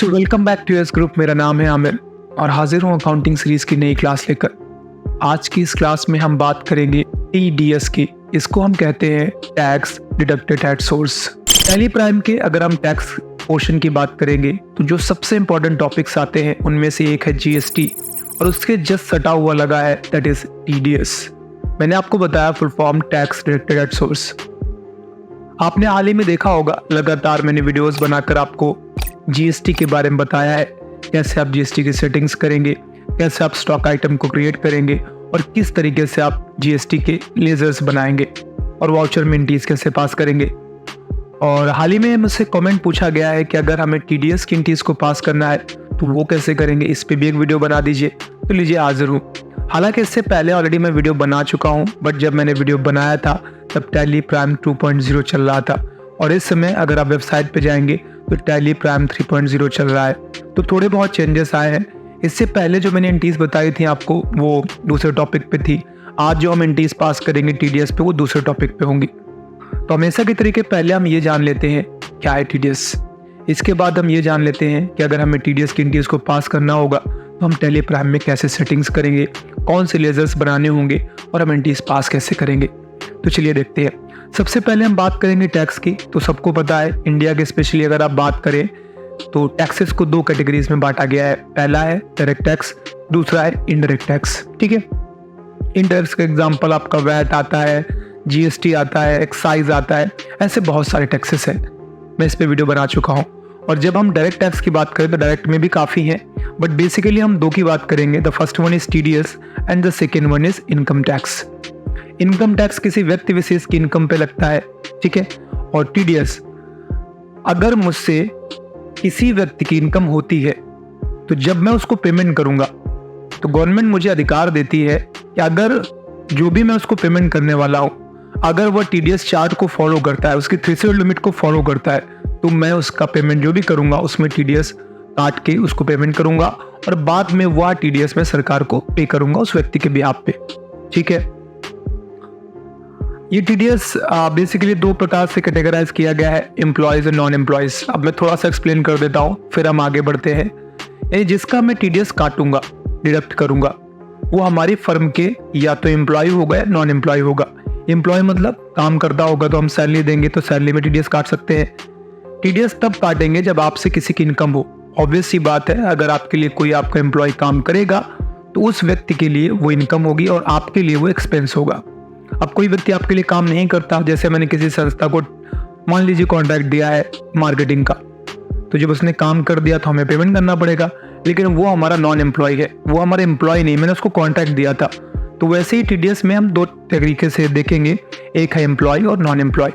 So welcome back to yes group. मेरा नाम है आमिर और हाजिर हूँ अकाउंटिंग सीरीज की नई क्लास लेकर। आज की इस क्लास में हम बात करेंगे TDS की। इसको हम कहते हैं tax deducted at source. Tally prime के अगर हम टैक्स पोर्शन की बात करेंगे तो जो सबसे इंपॉर्टेंट टॉपिक्स आते हैं उनमें से एक है GST और उसके जस्ट सटा हुआ लगा है दैट इज TDS। मैंने आपको बताया full form tax deducted at source. आपने हाल ही में देखा होगा लगातार मैंने वीडियोस बनाकर आपको GST के बारे में बताया है, कैसे आप GST की सेटिंग्स करेंगे, कैसे आप स्टॉक आइटम को क्रिएट करेंगे और किस तरीके से आप GST के लेजर्स बनाएंगे और वाउचर में एंट्रीज कैसे पास करेंगे। और हाल ही में मुझसे कमेंट पूछा गया है कि अगर हमें TDS की एंट्रीज को पास करना है तो वो कैसे करेंगे, इस पे भी एक वीडियो बना दीजिए। तो लीजिए हाजिर हूँ। हालांकि इससे पहले ऑलरेडी मैं वीडियो बना चुका हूँ, बट जब मैंने वीडियो बनाया था तब टैली प्राइम 2.0 चल रहा था और इस समय अगर आप वेबसाइट पे जाएंगे तो टैली प्राइम 3.0 चल रहा है। तो थोड़े बहुत चेंजेस आए हैं। इससे पहले जो मैंने एंट्रीज बताई थी आपको वो दूसरे टॉपिक पे थी। आज जो हम एंट्रीज पास करेंगे TDS पे वो दूसरे टॉपिक पे होंगी। तो हमेशा के तरीके पहले हम ये जान लेते हैं क्या है TDS। इसके बाद हम ये जान लेते हैं कि अगर हमें TDS की एंट्रीज को पास करना होगा तो हम टैली प्राइम में कैसे सेटिंग्स करेंगे, कौन से लेजर्स बनाने होंगे और हम एंट्रीज पास कैसे करेंगे। तो चलिए देखते हैं। सबसे पहले हम बात करेंगे टैक्स की। तो सबको पता है इंडिया के स्पेशली अगर आप बात करें तो टैक्सेस को दो कैटेगरीज में बांटा गया है। पहला है डायरेक्ट टैक्स, दूसरा है इनडायरेक्ट टैक्स। ठीक है, इनडायरेक्ट का एग्जांपल आपका वैट आता है, GST आता है, एक्साइज आता है, ऐसे बहुत सारे टैक्सेस हैं। मैं इस पे वीडियो बना चुका हूँ। और जब हम डायरेक्ट टैक्स की बात करें तो डायरेक्ट में भी काफ़ी हैं, बट बेसिकली हम दो की बात करेंगे। The first one is TDS and the second one is income tax. Income tax किसी व्यक्ति विशेष की इनकम पे लगता है, ठीक है। और TDS अगर मुझसे किसी व्यक्ति की इनकम होती है तो जब मैं उसको पेमेंट करूंगा तो गवर्नमेंट मुझे अधिकार देती है कि अगर जो भी मैं उसको पेमेंट करने वाला हूं अगर वह TDS चार्ट को फॉलो करता है, उसकी थ्रेशोल्ड लिमिट को फॉलो करता है, तो मैं उसका पेमेंट जो भी करूंगा उसमें TDS काट के उसको पेमेंट करूंगा और बाद में वह TDS में सरकार को पे करूंगा उस व्यक्ति के बिहाफ पे। ठीक है, ये TDS बेसिकली दो प्रकार से कैटेगराइज किया गया है, एम्प्लॉयज और नॉन एम्प्लॉयज। अब मैं थोड़ा सा एक्सप्लेन कर देता हूँ फिर हम आगे बढ़ते हैं। यानी जिसका मैं TDS काटूंगा, डिडक्ट करूंगा, वो हमारी फर्म के या तो एम्प्लॉय होगा या नॉन एम्प्लॉय होगा। एम्प्लॉय मतलब काम करता होगा तो हम सैलरी देंगे तो सैलरी में TDS काट सकते हैं। TDS तब काटेंगे जब आपसे किसी की इनकम हो। ऑब्वियस सी बात है, अगर आपके लिए कोई आपका एम्प्लॉय काम करेगा तो उस व्यक्ति के लिए वो इनकम होगी और आपके लिए वो एक्सपेंस होगा। अब कोई व्यक्ति आपके लिए काम नहीं करता, जैसे मैंने किसी संस्था को मान लीजिए कॉन्ट्रैक्ट दिया है मार्केटिंग का, तो जब उसने काम कर दिया तो हमें पेमेंट करना पड़ेगा, लेकिन वो हमारा नॉन एम्प्लॉय है, वो हमारा एम्प्लॉय नहीं, मैंने उसको कॉन्ट्रैक्ट दिया था। तो वैसे ही TDS में हम दो तरीके से देखेंगे, एक है एम्प्लॉय और नॉन एम्प्लॉय।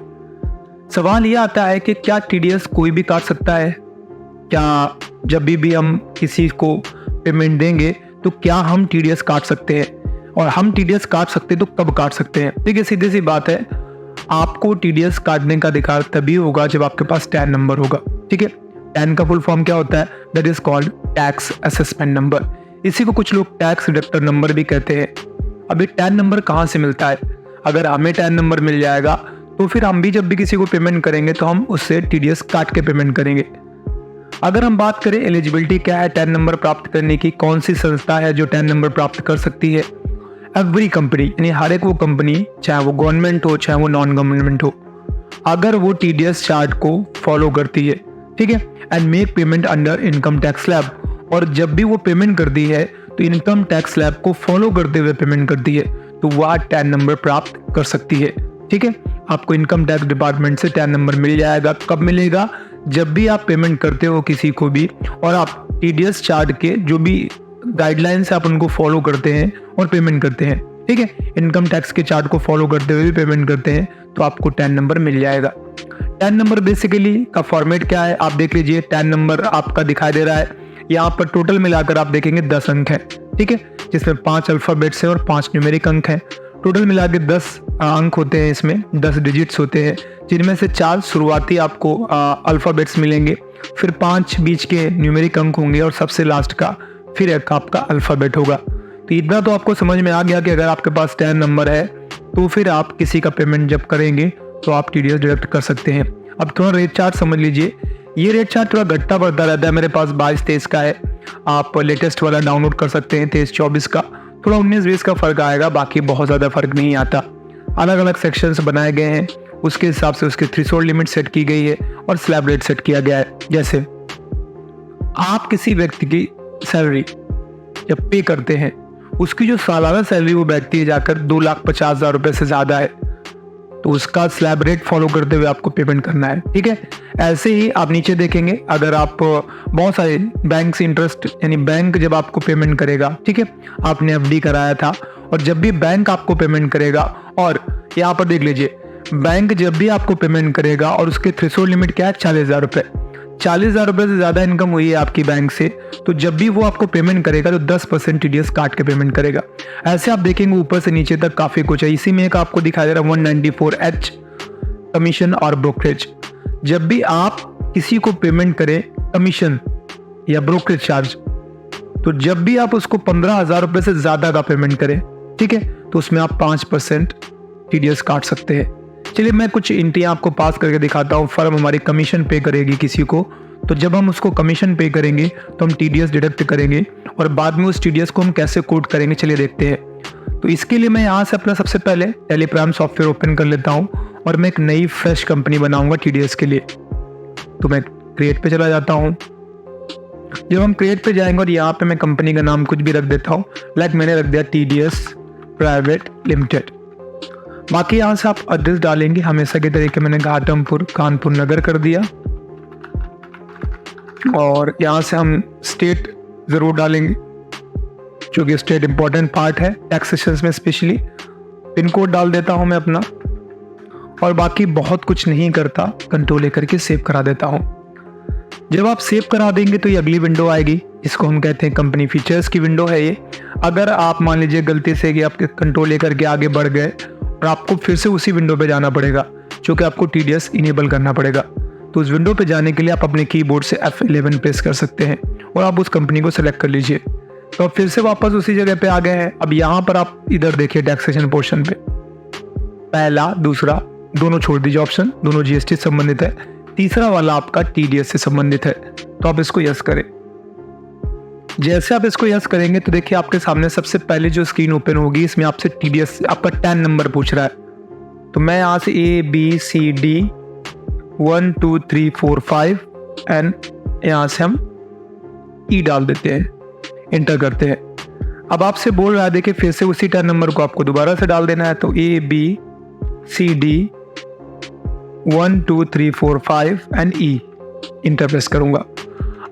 सवाल ये आता है कि क्या TDS कोई भी काट सकता है? क्या जब भी हम किसी को पेमेंट देंगे तो क्या हम TDS काट सकते हैं? और हम TDS काट सकते तो कब काट सकते हैं? देखिए सीधी सी बात है, आपको TDS काटने का अधिकार तभी होगा जब आपके पास टैन नंबर होगा। ठीक है, टैन का फुल फॉर्म क्या होता है? That is called tax assessment number. इसी को कुछ लोग टैक्स डिडक्टर नंबर भी कहते हैं। अब ये टैन नंबर कहाँ से मिलता है? अगर हमें टैन नंबर मिल जाएगा तो फिर हम भी जब भी किसी को पेमेंट करेंगे तो हम उससे TDS काट के पेमेंट करेंगे। अगर हम बात करें एलिजिबिलिटी क्या है टैन नंबर प्राप्त करने की, कौन सी संस्था है जो टैन नंबर प्राप्त कर सकती है? एवरी कंपनी, यानी हर एक वो कंपनी, चाहे वो गवर्नमेंट हो चाहे वो नॉन गवर्नमेंट हो, अगर वो TDS चार्ट को फॉलो करती है, ठीक है, and make payment under income tax slab, और जब भी वो पेमेंट करती है तो इनकम टैक्स स्लैब को फॉलो करते हुए पेमेंट करती है, तो वह टैन नंबर प्राप्त कर सकती है। ठीक है, आपको इनकम टैक्स डिपार्टमेंट से टैन नंबर मिल जाएगा। कब मिलेगा? जब भी आप पेमेंट करते हो किसी को भी और आप TDS चार्ट के जो भी गाइडलाइंस आप उनको फॉलो करते हैं और पेमेंट करते हैं। ठीक है, इनकम टैक्स के चार्ट को फॉलो करते हुए भी पेमेंट करते हैं तो आपको टैन नंबर मिल जाएगा। टैन नंबर बेसिकली का फॉर्मेट क्या है आप देख लीजिए। टैन नंबर आपका दिखाई दे रहा है, यहाँ पर टोटल मिलाकर आप देखेंगे 10 अंक है। ठीक है, जिसमें 5 अल्फाबेट्स हैं और 5 न्यूमेरिक अंक हैं। टोटल मिला के 10 अंक होते हैं, इसमें 10 डिजिट्स होते हैं, जिनमें से 4 शुरुआती आपको अल्फाबेट्स मिलेंगे, फिर 5 बीच के न्यूमेरिक अंक होंगे और सबसे लास्ट का फिर एक आपका अल्फाबेट होगा। तो इतना तो आपको समझ में आ गया कि अगर आपके पास टैन नंबर है तो फिर आप किसी का पेमेंट जब करेंगे तो आप TDS डिडक्ट कर सकते हैं। अब थोड़ा रेट चार्ट समझ लीजिए ये रेट चार्ट थोड़ा घटता बढ़ता रहता है, मेरे पास 22-23 का है, आप लेटेस्ट वाला डाउनलोड कर सकते हैं 23-24 का, थोड़ा 19-20 का फर्क आएगा, बाकी बहुत ज़्यादा फर्क नहीं आता। अलग अलग सेक्शंस बनाए गए हैं, उसके हिसाब से उसकी थ्रेशोल्ड लिमिट सेट की गई है और स्लैब रेट सेट किया गया है। जैसे आप किसी व्यक्ति की सैलरी जब पे करते हैं, उसकी जो सालाना सैलरी वो बैठती है जाकर 2,50,000 रुपये से ज़्यादा है, तो उसका स्लैब रेट फॉलो करते हुए आपको पेमेंट करना है। ठीक है, ऐसे ही आप नीचे देखेंगे, अगर आप बहुत सारे बैंक से इंटरेस्ट, यानी बैंक जब आपको पेमेंट करेगा, ठीक है, आपने एफडी कराया था, और जब भी बैंक आपको पेमेंट करेगा, और यहाँ पर देख लीजिए, बैंक जब भी आपको पेमेंट करेगा और उसके थ्रेशोल्ड लिमिट क्या है, 40,000 रुपये, 40,000 रुपये से ज़्यादा इनकम हुई है आपकी बैंक से, तो जब भी वो आपको पेमेंट करेगा तो 10% टीडीएस काट के पेमेंट करेगा। ऐसे आप देखेंगे ऊपर से नीचे तक काफ़ी कुछ है। इसी में एक आपको दिखाई दे रहा है 194H कमीशन और ब्रोकरेज। जब भी आप किसी को पेमेंट करें कमीशन या ब्रोकरेज चार्ज, तो जब भी आप उसको 15,000 रुपये से ज़्यादा का पेमेंट करें, ठीक है, तो उसमें आप 5% टीडीएस काट सकते हैं। चलिए मैं कुछ एंट्रियां आपको पास करके दिखाता हूँ। फर्म हमारी कमीशन पे करेगी किसी को, तो जब हम उसको कमीशन पे करेंगे तो हम टीडीएस डिडक्ट करेंगे, और बाद में उस टीडीएस को हम कैसे कोड करेंगे, चलिए देखते हैं। तो इसके लिए मैं यहाँ से अपना सबसे पहले टेलीप्राइम सॉफ्टवेयर ओपन कर लेता हूँ, और मैं एक नई फ्रेश कंपनी बनाऊंगा टीडीएस के लिए। तो मैं क्रिएट पे चला जाता हूँ। जब हम क्रिएट पे जाएंगे और यहाँ पे मैं कंपनी का नाम कुछ भी रख देता हूँ, लाइक मैंने रख दिया टीडीएस प्राइवेट लिमिटेड। बाकी यहाँ से आप एड्रेस डालेंगे हमेशा की तरीके, मैंने घाटमपुर कानपुर नगर कर दिया, और यहाँ से हम स्टेट ज़रूर डालेंगे, जो कि स्टेट इंपॉर्टेंट पार्ट है टैक्सेशन में, स्पेशली पिन कोड डाल देता हूँ मैं अपना, और बाकी बहुत कुछ नहीं करता, कंट्रोल लेकर के सेव करा देता हूँ। जब आप सेव करा देंगे तो ये अगली विंडो आएगी, इसको हम कहते हैं कंपनी फीचर्स की विंडो है ये। अगर आप मान लीजिए गलती से कि आपके कंट्रोल लेकर के आगे बढ़ गए और आपको फिर से उसी विंडो पे जाना पड़ेगा, जो कि आपको टीडीएस इनेबल करना पड़ेगा, तो उस विंडो पे जाने के लिए आप अपने कीबोर्ड से F11 प्रेस कर सकते हैं और आप उस कंपनी को सिलेक्ट कर लीजिए। तो अब फिर से वापस उसी जगह पे आ गए हैं। अब यहाँ पर आप इधर देखिए टैक्सेशन पोर्शन पे, पहला दूसरा दोनों छोड़ दीजिए ऑप्शन, दोनों जीएसटी संबंधित है, तीसरा वाला आपका टीडीएस से संबंधित है, तो आप इसको यस करें। जैसे आप इसको यस करेंगे तो देखिए आपके सामने सबसे पहले जो स्क्रीन ओपन होगी, इसमें आपसे टीडीएस आपका 10 नंबर पूछ रहा है। तो मैं यहाँ से ABCD 1 2 3 4 5 एंड यहाँ से हम E डाल देते हैं, इंटर करते हैं। अब आपसे बोल रहा है देखिए फिर से उसी 10 नंबर को आपको दोबारा से डाल देना है, तो ABCD 1 2 3 4 5 and E, enter press करूंगा।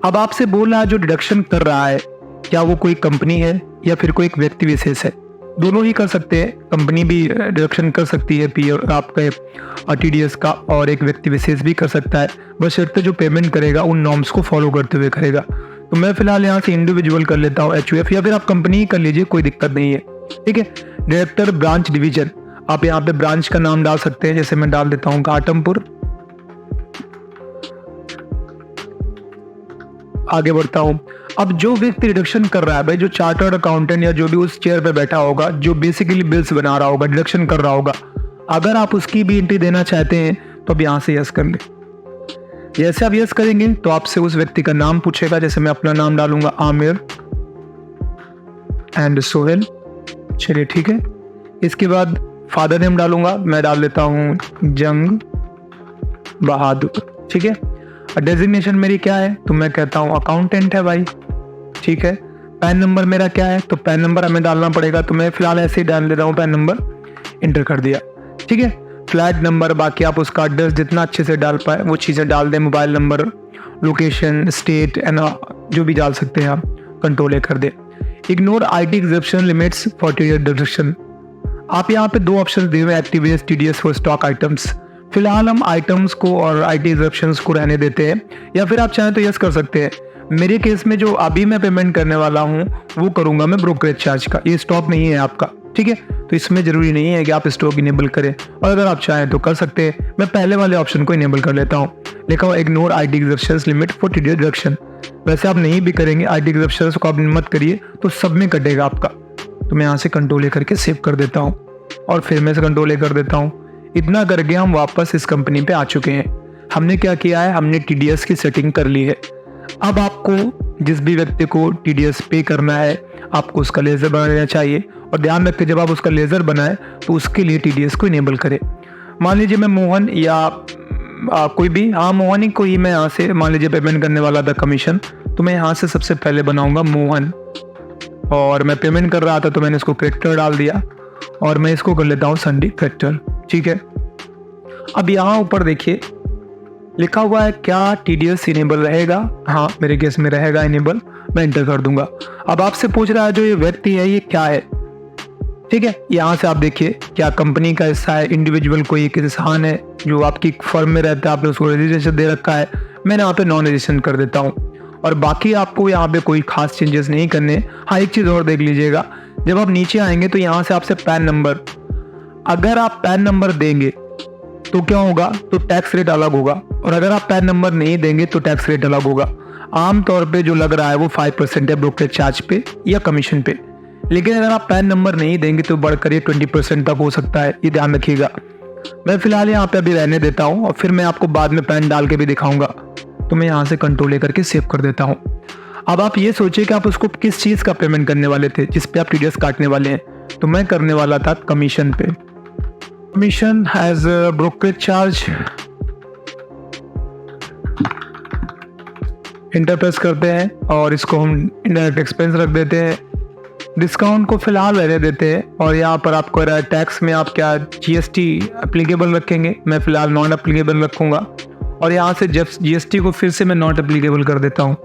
अब आपसे बोल रहा है जो डिडक्शन कर रहा है क्या वो कोई कंपनी है या फिर कोई एक व्यक्ति विशेष है, दोनों ही कर सकते हैं। कंपनी भी डिडक्शन कर सकती है पी आपके टीडीएस का, और एक व्यक्ति विशेष भी कर सकता है, बशर्ते जो पेमेंट करेगा उन नॉर्म्स को फॉलो करते हुए करेगा। तो मैं फिलहाल यहाँ से इंडिविजुअल कर लेता हूँ HUF, या फिर आप कंपनी ही कर लीजिए, कोई दिक्कत नहीं है। ठीक है, डायरेक्टर ब्रांच डिवीजन, आप यहाँ पे ब्रांच का नाम डाल सकते हैं, जैसे मैं डाल देता हूँ घाटमपुर। आगे बढ़ता हूँ। अब जो व्यक्ति डिडक्शन कर रहा है भाई, जो चार्टर्ड अकाउंटेंट या जो भी उस चेयर पे बैठा होगा, जो बेसिकली बिल्स बना रहा होगा, डिडक्शन कर रहा होगा, अगर आप उसकी भी एंट्री देना चाहते हैं तो अब यहाँ से यस कर लें। जैसे आप यस करेंगे तो आपसे उस व्यक्ति का नाम पूछेगा, जैसे मैं अपना नाम डालूंगा आमिर एंड सोहेल, चलिए ठीक है। इसके बाद फादर नेम डालूंगा, मैं डाल देता हूँ जंग बहादुर, ठीक है। डेजिग्नेशन मेरी क्या है, तो मैं कहता हूँ अकाउंटेंट है भाई, ठीक है। पैन नंबर मेरा क्या है, तो पैन नंबर हमें डालना पड़ेगा, तो मैं फिलहाल ऐसे ही डाल दे रहा हूँ पैन नंबर, इंटर कर दिया, ठीक है। फ्लैट नंबर, बाकी आप उसका एड्रेस जितना अच्छे से डाल पाए वो चीज़ें डाल दें, mobile number, location, state and जो भी डाल सकते हैं आप, कंट्रोल कर दें। Ignore IT exemption limits for TDS deduction, आप यहाँ पे 2 ऑप्शन दिए हुए, activate TDS for stock items. फिलहाल हम आइटम्स को और IT एग्जेप्शंस को रहने देते हैं, या फिर आप चाहें तो यस कर सकते हैं। मेरे केस में जो अभी मैं पेमेंट करने वाला हूँ वो करूँगा मैं ब्रोकरेज चार्ज का, ये स्टॉक नहीं है आपका, ठीक है। तो इसमें ज़रूरी नहीं है कि आप स्टॉक इनेबल करें, और अगर आप चाहें तो कर सकते हैं। मैं पहले वाले ऑप्शन को इनेबल कर लेता हूँ, लिखा हुआ ignore IT exemptions limit for TDS deduction. वैसे आप नहीं भी करेंगे IT एग्जेप्शंस को, आप मत करिए, तो सब में कटेगा आपका। तो मैं यहाँ से कंट्रोल करके सेव कर देता हूँ, और फिर मैं से कंट्रोल कर देता हूँ। इतना करके हम वापस इस कंपनी पे आ चुके हैं। हमने क्या किया है, हमने TDS की सेटिंग कर ली है। अब आपको जिस भी व्यक्ति को TDS पे करना है, आपको उसका लेज़र बना लेना चाहिए। और ध्यान रखें, जब आप उसका लेज़र बनाएं तो उसके लिए TDS को इनेबल करें। मान लीजिए मैं मोहन या कोई भी, हाँ मोहन ही कोई, मैं यहाँ से मान लीजिए पेमेंट करने वाला था कमीशन, तो मैं यहाँ से सबसे पहले बनाऊंगा मोहन। और मैं पेमेंट कर रहा था तो मैंने इसको करेक्टर डाल दिया और मैं इसको कर लेता हूँ संडी करेक्टर। ठीक है, अब यहाँ ऊपर देखिए लिखा हुआ है क्या TDS इनेबल रहेगा। हाँ, मेरे केस में रहेगा इनेबल, मैं इंटर कर दूंगा। अब आपसे पूछ रहा है जो ये व्यक्ति है ये क्या है। ठीक है, यहाँ से आप देखिए क्या कंपनी का हिस्सा है, इंडिविजुअल कोई एक इंसान है जो आपकी फर्म में रहता है, आपने उसको रजिस्ट्रेशन दे रखा है। मैंने यहाँ पे नॉन रजिस्ट्रेशन कर देता हूँ और बाकी आपको यहाँ पे कोई खास चेंजेस नहीं करने। हाँ, एक चीज़ और देख लीजिएगा, जब आप नीचे आएंगे तो यहाँ से आपसे पैन नंबर, अगर आप पैन नंबर देंगे तो क्या होगा, तो टैक्स रेट अलग होगा, और अगर आप पैन नंबर नहीं देंगे तो टैक्स रेट अलग होगा। आमतौर पे जो लग रहा है वो 5% है ब्रोकरेज चार्ज पे या कमीशन पे, लेकिन अगर आप पैन नंबर नहीं देंगे तो बढ़कर ये 20% तक हो सकता है, ये ध्यान रखिएगा। मैं फिलहाल यहाँ पे अभी रहने देता हूँ और फिर मैं आपको बाद में पैन डाल के भी दिखाऊंगा। तो मैं यहाँ से कंट्रोल लेकर के सेव कर देता हूँ। अब आप ये सोचिए कि आप उसको किस चीज़ का पेमेंट करने वाले थे जिस पे आप TDS काटने वाले हैं। तो मैं करने वाला था कमीशन पे, commission as brokerage charge. Enter press करते हैं और इसको हम इनडायरेक्ट एक्सपेंस रख देते हैं। डिस्काउंट को फिलहाल रहने देते हैं और यहाँ पर आपको टैक्स में आप क्या GST एप्लीकेबल रखेंगे, मैं फिलहाल नॉन एप्लीकेबल रखूँगा। और यहाँ से GST को फिर से मैं नॉट एप्लीकेबल कर देता हूँ।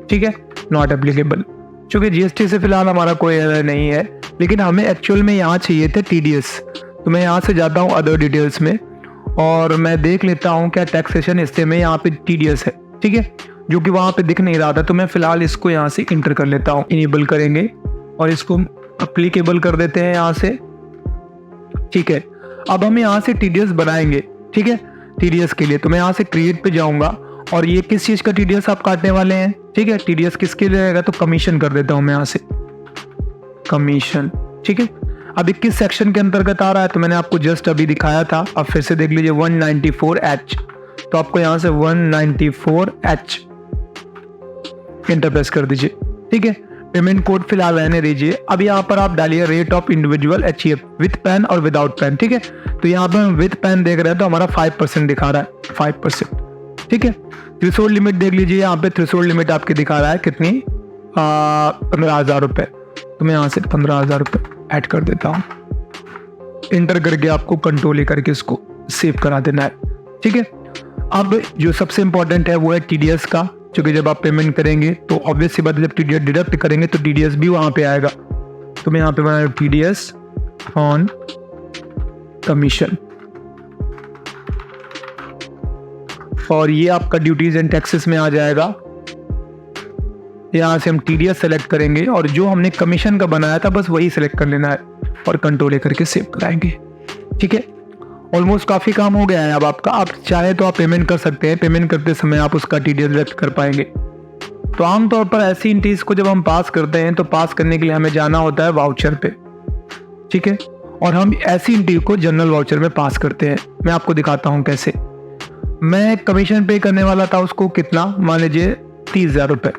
ठीक है, नॉट एप्लीकेबल, क्योंकि GST से फिलहाल हमारा कोई एरर नहीं है, लेकिन हमें एक्चुअल में यहाँ चाहिए थे TDS। तो मैं यहाँ से जाता हूँ अदर डिटेल्स में और मैं देख लेता हूँ क्या टैक्सेशन हिस्से में यहाँ पे TDS है। ठीक है, जो कि वहाँ पे दिख नहीं रहा था, तो मैं फिलहाल इसको यहाँ से इंटर कर लेता हूँ, इनेबल करेंगे और इसको एप्लीकेबल कर देते हैं यहाँ से। ठीक है, अब हम यहाँ से TDS बनाएंगे। ठीक है, TDS के लिए तो मैं यहाँ से क्रिएट पे जाऊँगा और ये किस चीज़ का TDS आप काटने वाले हैं। ठीक है, TDS किसके लिए रहेगा, तो कमीशन कर देता हूँ मैं यहाँ से कमीशन। ठीक है, अभी किस सेक्शन के अंतर्गत आ रहा है, तो मैंने आपको जस्ट अभी दिखाया था, अब फिर से देख लीजिए 194H। तो आपको यहाँ से 194H इंटर प्रेस कर दीजिए। ठीक है, पेमेंट कोड फिलहाल रहने दीजिए। अब यहाँ पर आप डालिए rate of individual HEF with pan और विदाउट पैन। ठीक है, तो यहाँ पर हम विथ पैन देख रहे हैं तो हमारा 5% दिखा रहा है, 5%। ठीक है, थ्रेशोल्ड लिमिट देख लीजिए, यहाँ पे थ्रेशोल्ड लिमिट आपके दिखा रहा है कितनी, 15,000 रुपये। तो मैं यहाँ से 15,000 रुपये ऐड कर देता हूँ। इंटर करके आपको कंट्रोल करके इसको सेव करा देना है। ठीक है, अब जो सबसे इंपॉर्टेंट है वो है TDS का, क्योंकि जब आप पेमेंट करेंगे तो ऑब्वियस सी बात है, जब TDS डिडक्ट करेंगे तो TDS भी वहाँ पे आएगा। तो मैं यहाँ पे बना TDS ऑन कमीशन और ये आपका ड्यूटीज एंड टैक्सेस में आ जाएगा। यहाँ से हम TDS सेलेक्ट करेंगे और जो हमने कमीशन का बनाया था बस वही सेलेक्ट कर लेना है और कंट्रोल करके सेव कराएंगे। ठीक है, ऑलमोस्ट काफ़ी काम हो गया है। अब आपका, आप चाहे तो आप पेमेंट कर सकते हैं, पेमेंट करते समय आप उसका TDS डिडक्ट कर पाएंगे। तो आमतौर पर ऐसी एंट्रीज को जब हम पास करते हैं तो पास करने के लिए हमें जाना होता है वाउचर पे। ठीक है, और हम ऐसी एंट्री को जनरल वाउचर में पास करते हैं। मैं आपको दिखाता हूँ कैसे। मैं कमीशन पे करने वाला था उसको, कितना, मान लीजिए 30,000 रुपये।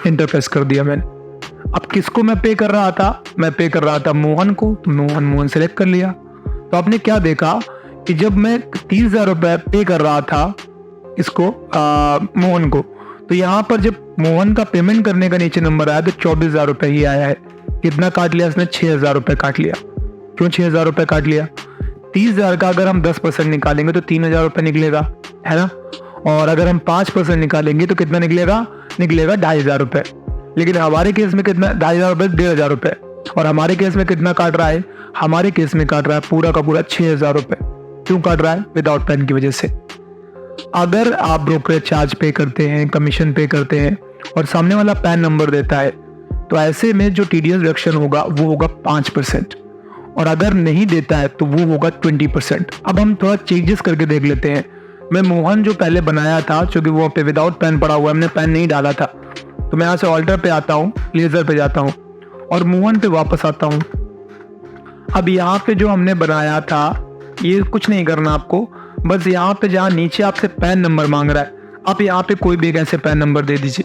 इंटर प्रेस कर दिया मैंने। अब किसको मैं पे कर रहा था, मैं पे कर रहा था मोहन को, तो मोहन सेलेक्ट कर लिया। तो आपने क्या देखा कि जब मैं 30,000 रुपये पे कर रहा था इसको मोहन को, तो यहाँ पर जब मोहन का पेमेंट करने का नीचे नंबर आया तो 24,000 रुपये ही आया है। कितना काट लिया इसने, 6,000 रुपये काट लिया। क्यों 6,000 रुपये काट लिया, 30,000 का अगर हम 10% निकालेंगे तो 3,000 रुपये निकलेगा, है ना। और अगर हम 5% निकालेंगे तो कितना निकलेगा 2,500 रुपये। लेकिन हमारे केस में कितना, 2,500 रुपये 1,500 रुपये, और हमारे केस में कितना काट रहा है, हमारे केस में काट रहा है पूरा का पूरा 6,000 रुपये। क्यों काट रहा है, विदाउट पैन की वजह से। अगर आप ब्रोकरेज चार्ज पे करते हैं, कमीशन पे करते हैं और सामने वाला पैन नंबर देता है तो ऐसे में जो TDS डिडक्शन होगा वो होगा 5%, और अगर नहीं देता है तो वो होगा 20%। अब हम थोड़ा चेंजेस करके देख लेते हैं। मैं मोहन जो पहले बनाया था, क्योंकि वो पे विदाउट पैन पड़ा हुआ है, हमने पैन नहीं डाला था, तो मैं यहाँ से ऑल्टर पे आता हूँ, लेजर पे जाता हूँ और मोहन पे वापस आता हूँ। अब यहाँ पे जो हमने बनाया था, ये कुछ नहीं करना आपको, बस यहाँ पे जहाँ नीचे आपसे पैन नंबर मांग रहा है, आप यहाँ पे कोई भी एक ऐसे पैन नंबर दे दीजिए।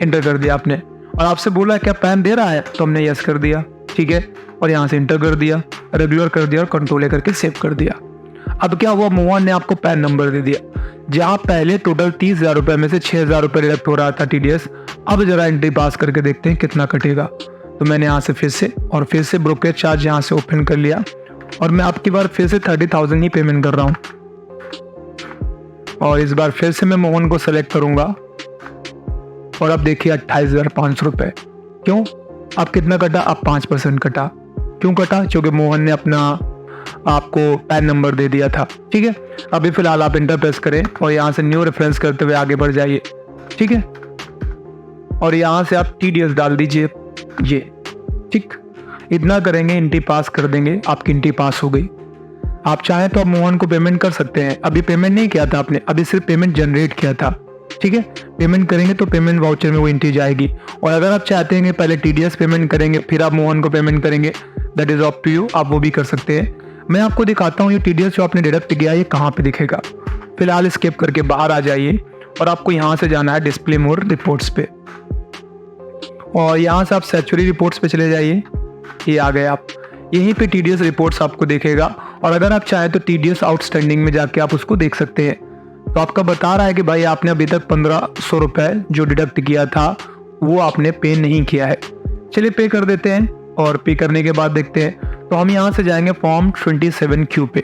इंटर कर दिया आपने और आपसे बोला क्या पैन दे रहा है, तो हमने यस कर दिया, ठीक है। और यहाँ से इंटर कर दिया, रेगुलर कर दिया और कंट्रोल करके सेव कर दिया। अब क्या हुआ, मोहन ने आपको पैन नंबर दे दिया। जहाँ पहले टोटल 30,000 रुपये में से 6,000 रुपये डिडक्ट हो रहा था TDS, अब जरा एंट्री पास करके देखते हैं कितना कटेगा। तो मैंने यहाँ से फिर से ब्रोकरेज चार्ज यहाँ से ओपन कर लिया और मैं आपकी बार फिर से 30,000 ही पेमेंट कर रहा हूँ। और इस बार फिर से मैं मोहन को सेलेक्ट करूंगा और अब देखिए 28,500 रुपये। क्यों, अब कितना कटा, अब 5% कटा। क्यों कटा, क्योंकि मोहन ने अपना आपको पैन नंबर दे दिया था, ठीक है। अभी फिलहाल आप इंटर प्रेस करें और यहाँ से न्यू रेफरेंस करते हुए आगे बढ़ जाइए, ठीक है। और यहाँ से आप TDS डाल दीजिए ये, ठीक। इतना करेंगे, एंट्री पास कर देंगे, आपकी एंट्री पास हो गई। आप चाहें तो आप मोहन को पेमेंट कर सकते हैं। अभी पेमेंट नहीं किया था आपने, अभी सिर्फ पेमेंट जनरेट किया था, ठीक है। पेमेंट करेंगे तो पेमेंट वाउचर में वो एंट्री जाएगी। और अगर आप चाहते हैं कि पहले TDS पेमेंट करेंगे फिर आप मोहन को पेमेंट करेंगे, that is up to you, आप वो भी कर सकते हैं। मैं आपको दिखाता हूँ ये TDS जो आपने डिडक्ट किया ये कहाँ पे दिखेगा। फिलहाल स्किप करके बाहर आ जाइए और आपको यहाँ से जाना है डिस्प्ले मोर रिपोर्ट्स पे और यहाँ से आप स्टैट्यूटरी रिपोर्ट्स पे चले जाइए। ये आ गए आप, यहीं पे TDS रिपोर्ट्स आपको देखेगा। और अगर आप चाहें तो TDS आउटस्टैंडिंग में जाके आप उसको देख सकते हैं। तो आपका बता रहा है कि भाई आपने अभी तक 1,500 रुपये जो डिडक्ट किया था वो आपने पे नहीं किया है। चलिए पे कर देते हैं और पे करने के बाद देखते हैं। तो हम यहाँ से जाएंगे फॉर्म 27Q पे,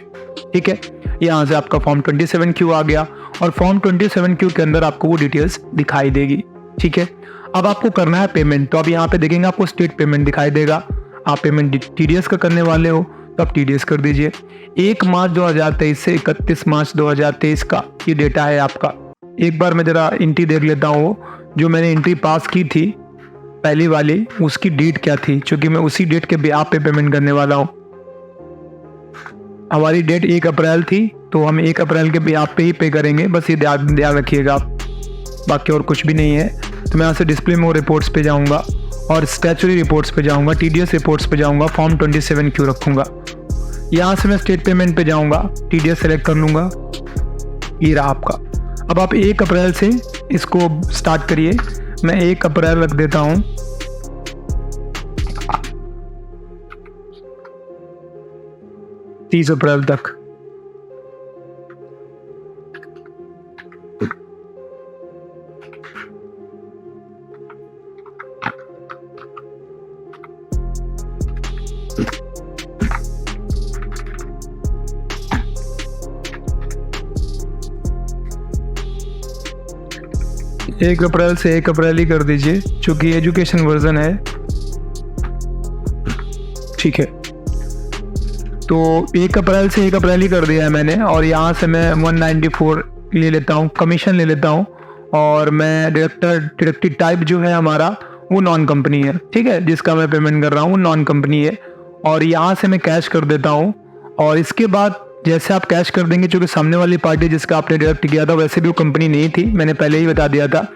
ठीक है। यहाँ से आपका फॉर्म 27Q आ गया और फॉर्म 27Q के अंदर आपको वो डिटेल्स दिखाई देगी, ठीक है। अब आपको करना है पेमेंट। तो अब यहाँ पे देखेंगे आपको स्टेट पेमेंट दिखाई देगा। आप पेमेंट TDS का करने वाले हो तो आप TDS कर दीजिए। 1 मार्च 2023 से 31 मार्च 2023 का ये डेटा है आपका। एक बार मैं जरा एंट्री देख लेता हूँ, जो मैंने एंट्री पास की थी पहली वाली, उसकी डेट क्या थी, क्योंकि मैं उसी डेट के ब्याह पे पेमेंट करने वाला हूँ। हमारी डेट 1 अप्रैल थी तो हम 1 अप्रैल के ब्याह पे ही पे करेंगे, बस ये ध्यान रखिएगा आप, बाकी और कुछ भी नहीं है। तो मैं यहाँ से डिस्प्ले मोर रिपोर्ट्स पे जाऊँगा और स्टैट्यूटरी रिपोर्ट्स पे जाऊँगा, TDS रिपोर्ट्स पे जाऊँगा, फॉर्म 27Q रखूँगा। यहाँ से मैं स्टेट पेमेंट पे जाऊँगा, TDS सेलेक्ट कर लूँगा, ये रहा आपका। अब आप 1 अप्रैल से इसको स्टार्ट करिए। मैं 1 अप्रैल रख देता हूँ, 30 अप्रैल तक। एक अप्रैल से 1 अप्रैल ही कर दीजिए, क्योंकि एजुकेशन वर्जन है, ठीक है। तो 1 अप्रैल से 1 अप्रैल ही कर दिया है मैंने। और यहाँ से मैं 194 ले लेता हूँ, कमीशन ले लेता हूँ। और मैं डिडक्टिव टाइप जो है हमारा वो नॉन कंपनी है, ठीक है। जिसका मैं पेमेंट कर रहा हूँ वो नॉन कंपनी है। और यहाँ से मैं कैश कर देता हूँ। और इसके बाद जैसे आप कैश कर देंगे, क्योंकि सामने वाली पार्टी जिसका आपने डिडक्ट किया था वैसे भी वो कंपनी नहीं थी, मैंने पहले ही बता दिया था।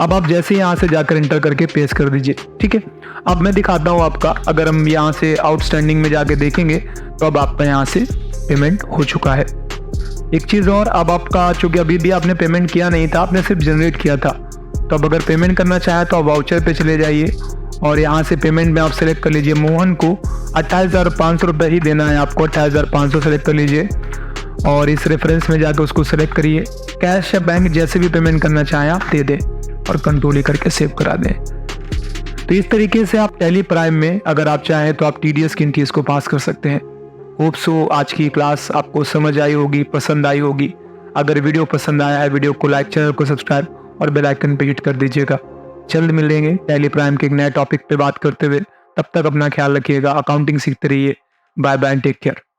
अब आप जैसे यहाँ से जाकर इंटर करके पेश कर दीजिए, ठीक है। अब मैं दिखाता हूँ आपका, अगर हम यहाँ से आउटस्टैंडिंग में जाके देखेंगे तो अब आपका यहाँ से पेमेंट हो चुका है। एक चीज़ और, अब आपका चूँकि अभी भी आपने पेमेंट किया नहीं था, आपने सिर्फ जनरेट किया था, तो अब अगर पेमेंट करना चाहे तो आप वाउचर पे चले जाइए और यहाँ से पेमेंट में आप सेलेक्ट कर लीजिए मोहन को 28,500 रुपये ही देना है आपको। 28,500 सेलेक्ट कर लीजिए और इस रेफरेंस में जाकर उसको सेलेक्ट करिए। कैश या बैंक जैसे भी पेमेंट करना चाहें आप दे दें और कंट्रोल करके सेव करा दें। तो इस तरीके से आप टैली प्राइम में अगर आप चाहें तो आप TDS की एंट्रीज को पास कर सकते हैं। होप सो आज की क्लास आपको समझ आई होगी, पसंद आई होगी। अगर वीडियो पसंद आया है, वीडियो को लाइक, चैनल को सब्सक्राइब और बेल आइकन पे हिट कर दीजिएगा। जल्द मिलेंगे टैली प्राइम के एक नए टॉपिक पे बात करते हुए। तब तक अपना ख्याल रखिएगा, अकाउंटिंग सीखते रहिए। Bye bye, take care.